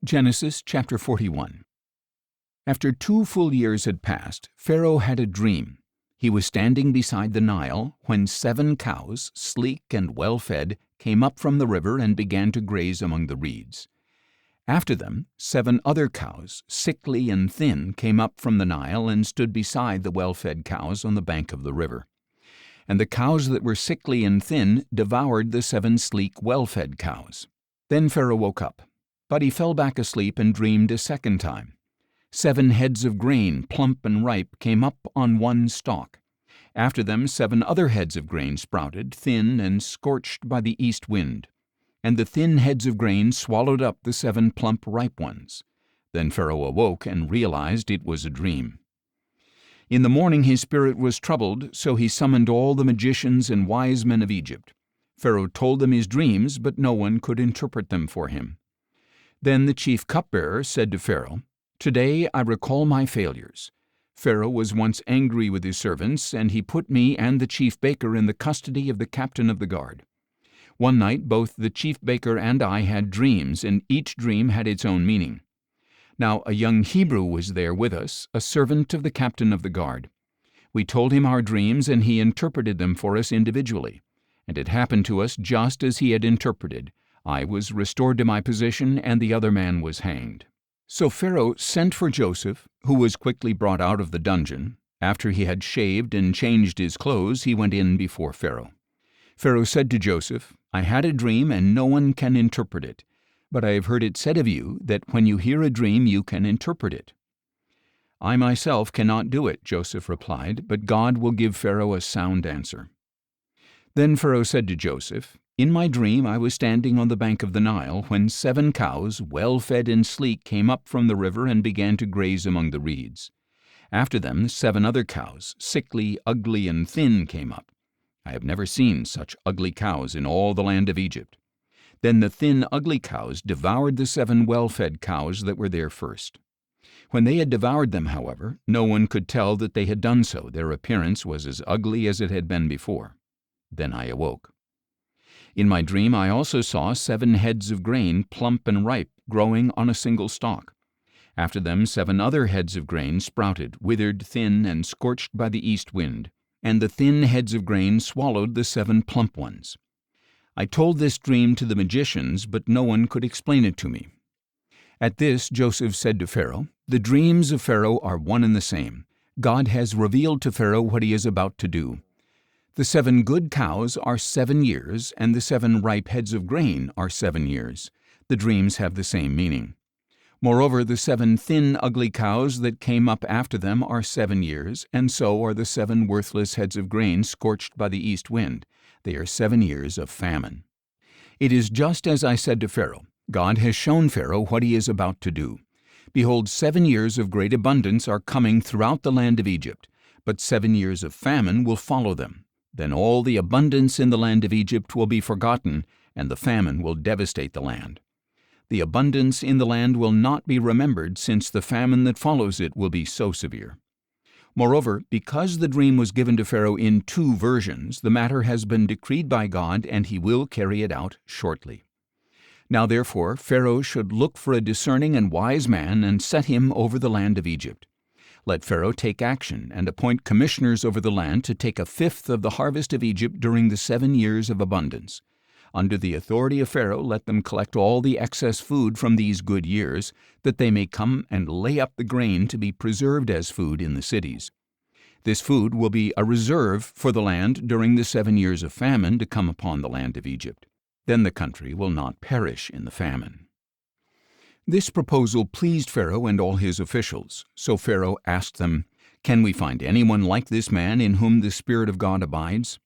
Genesis chapter 41. After 2 full years had passed, Pharaoh had a dream. He was standing beside the Nile when 7 cows, sleek and well-fed, came up from the river and began to graze among the reeds. After them, 7 other cows, sickly and thin, came up from the Nile and stood beside the well-fed cows on the bank of the river. And the cows that were sickly and thin devoured the 7 sleek, well-fed cows. Then Pharaoh woke up, but he fell back asleep and dreamed a second time. 7 heads of grain, plump and ripe, came up on one stalk. After them 7 other heads of grain sprouted, thin and scorched by the east wind. And the thin heads of grain swallowed up the 7 plump, ripe ones. Then Pharaoh awoke and realized it was a dream. In the morning his spirit was troubled, so he summoned all the magicians and wise men of Egypt. Pharaoh told them his dreams, but no one could interpret them for him. Then the chief cupbearer said to Pharaoh, "Today I recall my failures. Pharaoh was once angry with his servants, and he put me and the chief baker in the custody of the captain of the guard. One night both the chief baker and I had dreams, and each dream had its own meaning. Now a young Hebrew was there with us, a servant of the captain of the guard. We told him our dreams, and he interpreted them for us individually. And it happened to us just as he had interpreted. I was restored to my position, and the other man was hanged." So Pharaoh sent for Joseph, who was quickly brought out of the dungeon. After he had shaved and changed his clothes, he went in before Pharaoh. Pharaoh said to Joseph, "I had a dream, and no one can interpret it. But I have heard it said of you that when you hear a dream you can interpret it." "I myself cannot do it," Joseph replied, "but God will give Pharaoh a sound answer." Then Pharaoh said to Joseph, "In my dream I was standing on the bank of the Nile when 7 cows, well-fed and sleek, came up from the river and began to graze among the reeds. After them 7 other cows, sickly, ugly, and thin, came up. I have never seen such ugly cows in all the land of Egypt. Then the thin, ugly cows devoured the 7 well-fed cows that were there first. When they had devoured them, however, no one could tell that they had done so. Their appearance was as ugly as it had been before. Then I awoke. In my dream I also saw 7 heads of grain, plump and ripe, growing on a single stalk. After them 7 other heads of grain sprouted, withered, thin, and scorched by the east wind, and the thin heads of grain swallowed the 7 plump ones. I told this dream to the magicians, but no one could explain it to me." At this Joseph said to Pharaoh, "The dreams of Pharaoh are one and the same. God has revealed to Pharaoh what he is about to do. The 7 good cows are 7 years, and the 7 ripe heads of grain are 7 years. The dreams have the same meaning. Moreover, the 7 thin, ugly cows that came up after them are 7 years, and so are the 7 worthless heads of grain scorched by the east wind. They are 7 years of famine. It is just as I said to Pharaoh. God has shown Pharaoh what he is about to do. Behold, 7 years of great abundance are coming throughout the land of Egypt, but 7 years of famine will follow them. Then all the abundance in the land of Egypt will be forgotten, and the famine will devastate the land. The abundance in the land will not be remembered, since the famine that follows it will be so severe. Moreover, because the dream was given to Pharaoh in 2 versions, the matter has been decreed by God, and he will carry it out shortly. Now therefore Pharaoh should look for a discerning and wise man and set him over the land of Egypt. Let Pharaoh take action and appoint commissioners over the land to take 1/5 of the harvest of Egypt during the 7 years of abundance. Under the authority of Pharaoh, let them collect all the excess food from these good years, that they may come and lay up the grain to be preserved as food in the cities. This food will be a reserve for the land during the 7 years of famine to come upon the land of Egypt. Then the country will not perish in the famine." This proposal pleased Pharaoh and all his officials. So Pharaoh asked them, "Can we find anyone like this man in whom the Spirit of God abides?"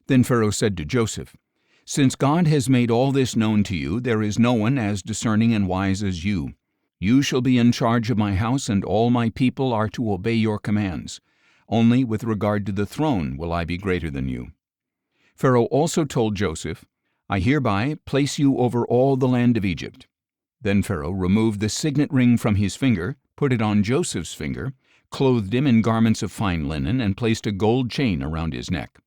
Then Pharaoh said to Joseph, "Since God has made all this known to you, there is no one as discerning and wise as you. You shall be in charge of my house, and all my people are to obey your commands. Only with regard to the throne will I be greater than you." Pharaoh also told Joseph, "I hereby place you over all the land of Egypt." Then Pharaoh removed the signet ring from his finger, put it on Joseph's finger, clothed him in garments of fine linen, and placed a gold chain around his neck.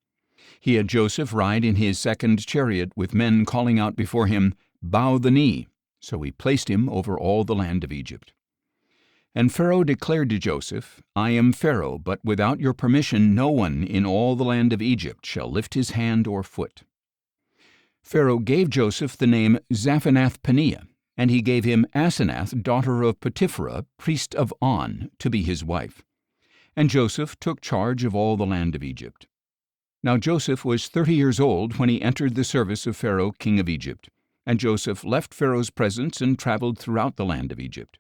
He had Joseph ride in his 2nd chariot with men calling out before him, "Bow the knee." So he placed him over all the land of Egypt. And Pharaoh declared to Joseph, I am Pharaoh, but without your permission no one in all the land of Egypt shall lift his hand or foot. Pharaoh gave Joseph the name Zaphanath-Paneah, and he gave him Asenath, daughter of Potipherah, priest of On, to be his wife. And Joseph took charge of all the land of Egypt. Now Joseph was 30 years old when he entered the service of Pharaoh, king of Egypt. And Joseph left Pharaoh's presence and traveled throughout the land of Egypt.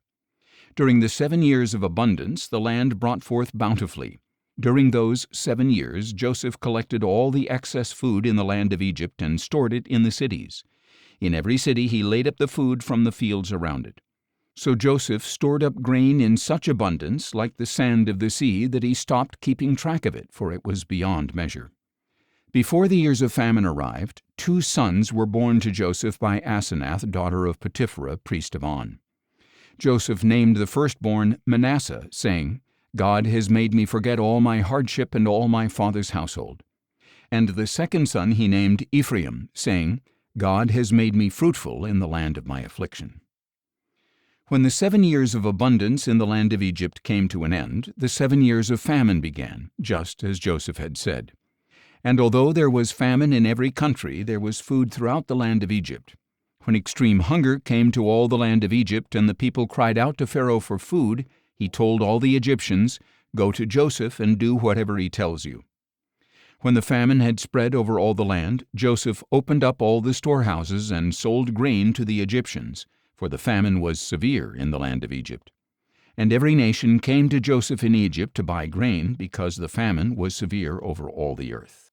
During the 7 years of abundance, the land brought forth bountifully. During those 7 years, Joseph collected all the excess food in the land of Egypt and stored it in the cities. In every city he laid up the food from the fields around it. So Joseph stored up grain in such abundance, like the sand of the sea, that he stopped keeping track of it, for it was beyond measure. Before the years of famine arrived, 2 sons were born to Joseph by Asenath, daughter of Potipherah, priest of On. Joseph named the firstborn Manasseh, saying, God has made me forget all my hardship and all my father's household. And the second son he named Ephraim, saying, God has made me fruitful in the land of my affliction. When the 7 years of abundance in the land of Egypt came to an end, the 7 years of famine began, just as Joseph had said. And although there was famine in every country, there was food throughout the land of Egypt. When extreme hunger came to all the land of Egypt, and the people cried out to Pharaoh for food, he told all the Egyptians, Go to Joseph and do whatever he tells you. When the famine had spread over all the land, Joseph opened up all the storehouses and sold grain to the Egyptians, for the famine was severe in the land of Egypt. And every nation came to Joseph in Egypt to buy grain, because the famine was severe over all the earth.